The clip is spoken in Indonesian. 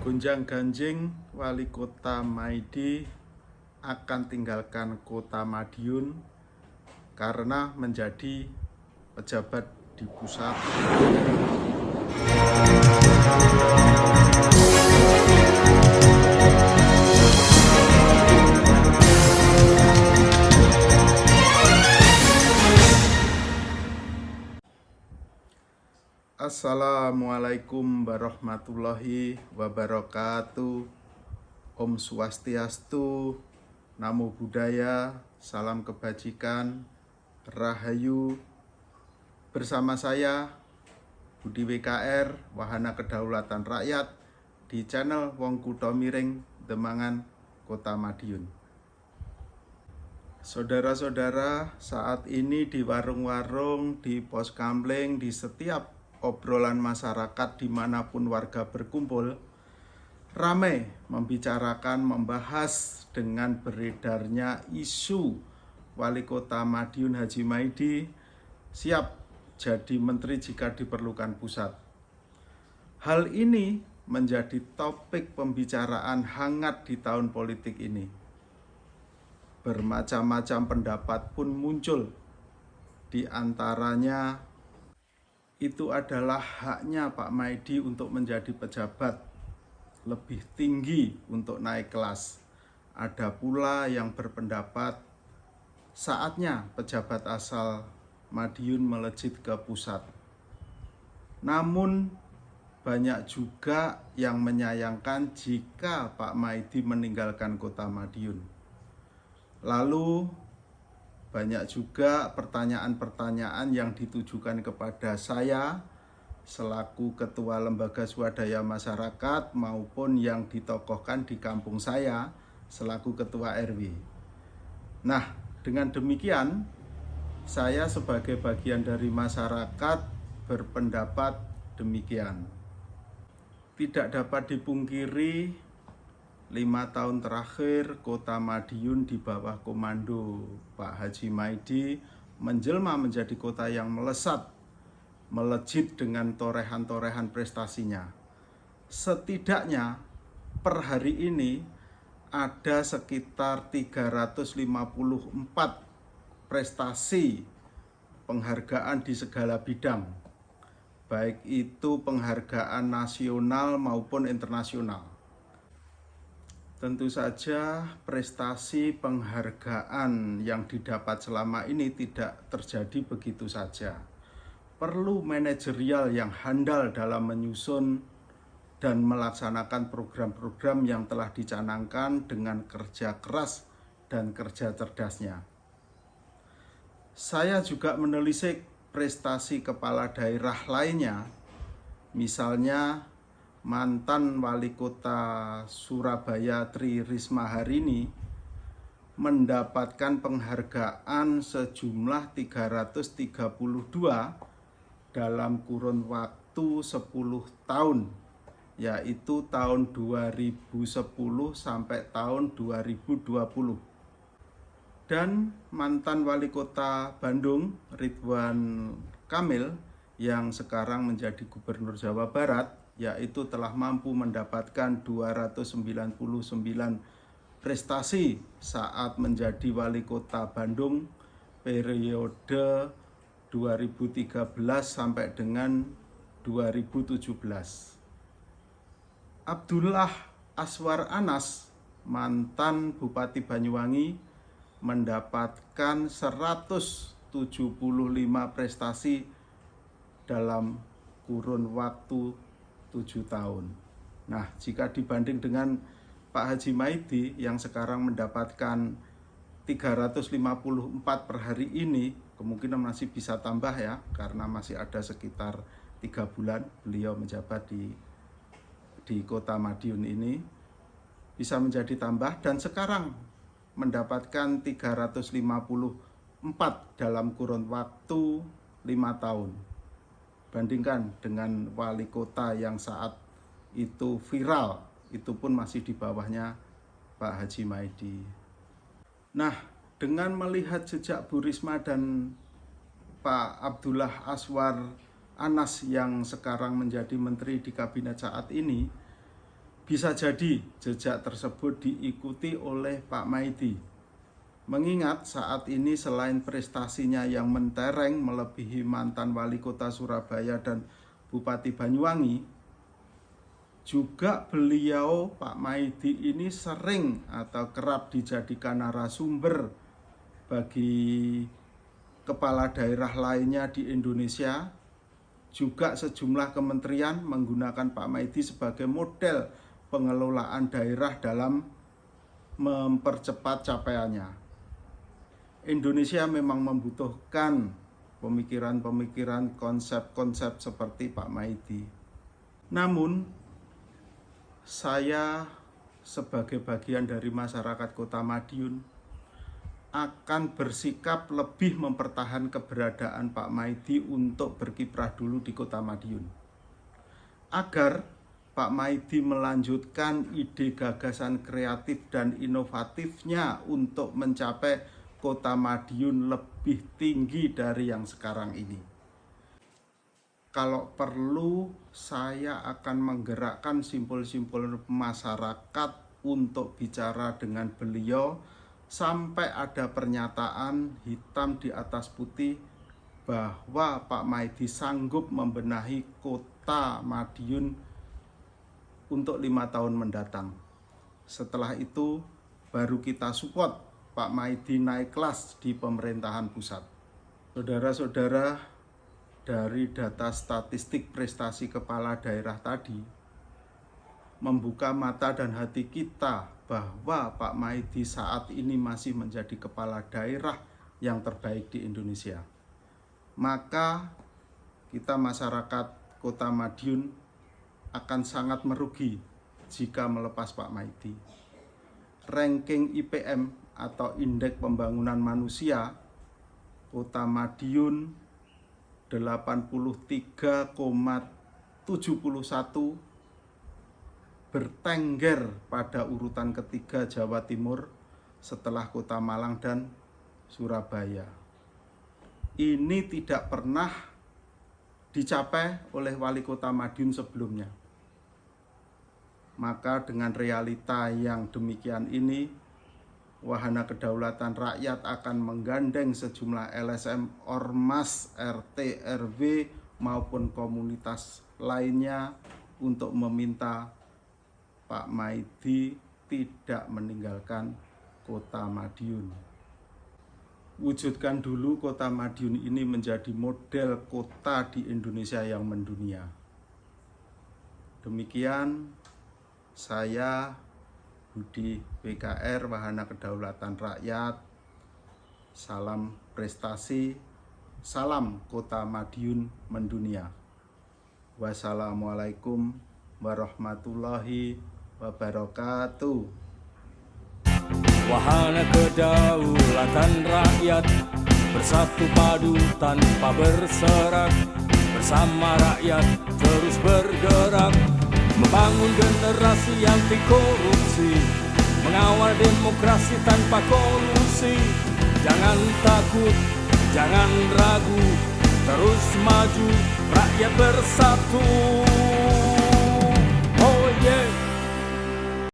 Gonjang-ganjing Wali Kota Maidi akan tinggalkan Kota Madiun karena menjadi pejabat di pusat. Assalamualaikum warahmatullahi wabarakatuh. Om Swastiastu, Namo Buddhaya, salam kebajikan, Rahayu. Bersama saya Budi WKR, Wahana Kedaulatan Rakyat, di channel Wong Kutha Miring, Demangan, Kota Madiun. Saudara-saudara, saat ini di warung-warung, di pos kamling, di setiap obrolan masyarakat dimanapun warga berkumpul, ramai membicarakan, membahas dengan beredarnya isu Wali Kota Madiun Haji Maidi siap jadi menteri jika diperlukan pusat. Hal ini menjadi topik pembicaraan hangat di tahun politik ini. Bermacam-macam pendapat pun muncul, di antaranya itu adalah haknya Pak Maidi untuk menjadi pejabat lebih tinggi untuk naik kelas. Ada pula yang berpendapat saatnya pejabat asal Madiun melejit ke pusat. Namun banyak juga yang menyayangkan jika Pak Maidi meninggalkan Kota Madiun. Lalu banyak juga pertanyaan-pertanyaan yang ditujukan kepada saya selaku Ketua Lembaga Swadaya Masyarakat maupun yang ditokohkan di kampung saya selaku Ketua RW. Nah, dengan demikian saya sebagai bagian dari masyarakat berpendapat demikian. Tidak dapat dipungkiri 5 tahun terakhir Kota Madiun di bawah komando Pak Haji Maidi menjelma menjadi kota yang melesat, melejit dengan torehan-torehan prestasinya. Setidaknya per hari ini ada sekitar 354 prestasi penghargaan di segala bidang, baik itu penghargaan nasional maupun internasional. Tentu saja prestasi penghargaan yang didapat selama ini tidak terjadi begitu saja. Perlu manajerial yang handal dalam menyusun dan melaksanakan program-program yang telah dicanangkan dengan kerja keras dan kerja cerdasnya. Saya juga menelisik prestasi kepala daerah lainnya, misalnya mantan Wali Kota Surabaya Tri Risma hari ini mendapatkan penghargaan sejumlah 332 dalam kurun waktu 10 tahun, yaitu tahun 2010 sampai tahun 2020. Dan mantan Wali Kota Bandung Ridwan Kamil yang sekarang menjadi Gubernur Jawa Barat, yaitu telah mampu mendapatkan 299 prestasi saat menjadi Wali Kota Bandung periode 2013 sampai dengan 2017. Abdullah Aswar Anas, mantan Bupati Banyuwangi, mendapatkan 175 prestasi dalam kurun waktu 7 tahun. Nah, jika dibanding dengan Pak Haji Maidi yang sekarang mendapatkan 354 per hari ini, kemungkinan masih bisa tambah ya, karena masih ada sekitar 3 bulan beliau menjabat di Kota Madiun ini, bisa menjadi tambah, dan sekarang mendapatkan 354 dalam kurun waktu 5 tahun. Bandingkan dengan wali kota yang saat itu viral, itu pun masih di bawahnya Pak Haji Maidi. Nah, dengan melihat jejak Bu Risma dan Pak Abdullah Aswar Anas yang sekarang menjadi menteri di kabinet saat ini, Bisa jadi jejak tersebut diikuti oleh Pak Maidi. Mengingat saat ini selain prestasinya yang mentereng melebihi mantan wali kota Surabaya dan Bupati Banyuwangi, juga beliau Pak Maidi ini sering atau kerap dijadikan narasumber bagi kepala daerah lainnya di Indonesia. Juga sejumlah kementerian menggunakan Pak Maidi sebagai model pengelolaan daerah dalam mempercepat capaiannya. Indonesia memang membutuhkan pemikiran-pemikiran, konsep-konsep seperti Pak Maidi. Namun, saya sebagai bagian dari masyarakat Kota Madiun akan bersikap lebih mempertahankan keberadaan Pak Maidi untuk berkiprah dulu di Kota Madiun, agar Pak Maidi melanjutkan ide gagasan kreatif dan inovatifnya untuk mencapai Kota Madiun lebih tinggi dari yang sekarang ini. Kalau perlu, saya akan menggerakkan simpul-simpul masyarakat untuk bicara dengan beliau sampai ada pernyataan hitam di atas putih bahwa Pak Maidi sanggup membenahi Kota Madiun untuk 5 tahun mendatang. Setelah itu baru kita support Pak Maidi naik kelas di pemerintahan pusat. Saudara-saudara, dari data statistik prestasi kepala daerah tadi membuka mata dan hati kita bahwa Pak Maidi saat ini masih menjadi kepala daerah yang terbaik di Indonesia. Maka kita masyarakat Kota Madiun akan sangat merugi jika melepas Pak Maidi. Ranking IPM atau Indeks Pembangunan Manusia Kota Madiun 83,71 bertengger pada urutan ketiga Jawa Timur setelah Kota Malang dan Surabaya. Ini tidak pernah dicapai oleh wali kota Madiun sebelumnya. Maka dengan realita yang demikian ini, Wahana Kedaulatan Rakyat akan menggandeng sejumlah LSM, Ormas, RT, RW maupun komunitas lainnya untuk meminta Pak Maidi tidak meninggalkan Kota Madiun. Wujudkan dulu Kota Madiun ini menjadi model kota di Indonesia yang mendunia. Demikian saya Budi BKR, Wahana Kedaulatan Rakyat. Salam prestasi, salam Kota Madiun mendunia. Wassalamualaikum warahmatullahi wabarakatuh. Wahana Kedaulatan Rakyat, bersatu padu tanpa berserak, bersama rakyat terus bergerak, membangun generasi anti korupsi, mengawal demokrasi tanpa kolusi. Jangan takut, jangan ragu, terus maju, rakyat bersatu.